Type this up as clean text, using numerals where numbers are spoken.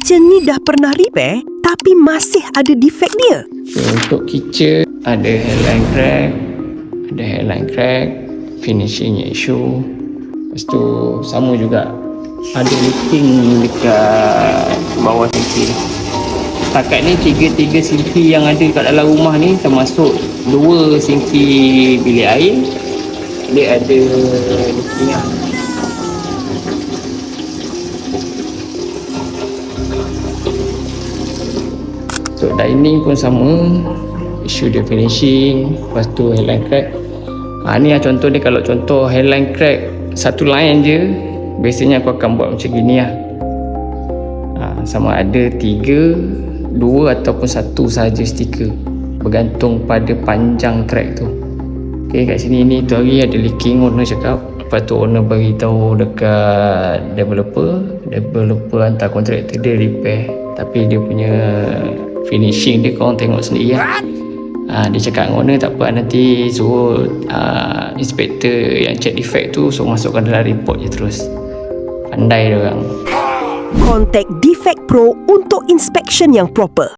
kitchen ni dah pernah repair tapi masih ada defect dia. So, untuk kitchen ada hairline crack, finishing issue. Lepas tu sama juga ada leaking dekat bawah sinki. Setakat ni tiga sinki yang ada kat dalam rumah ni, termasuk 2 sinki bilik air, dia ada leaking lah. Untuk dining pun sama, isu dia finishing. Lepas tu hairline crack. Ni lah contoh dia. Kalau contoh hairline crack satu line je, biasanya aku akan buat macam gini lah. Sama ada 3, 2 ataupun 1 sahaja stiker, bergantung pada panjang crack tu. Okay, kat sini ni tu hari ada leaking, owner cakap. Lepas tu owner beritahu dekat developer hantar kontraktor dia repair. Tapi dia punya finishing dia korang tengok sendiri lah. Dia cakap dengan owner, tak apa, nanti suruh inspektor yang check defect tu suruh masukkan dalam report je terus. Pandai dia orang. Contact Defect Pro untuk inspection yang proper.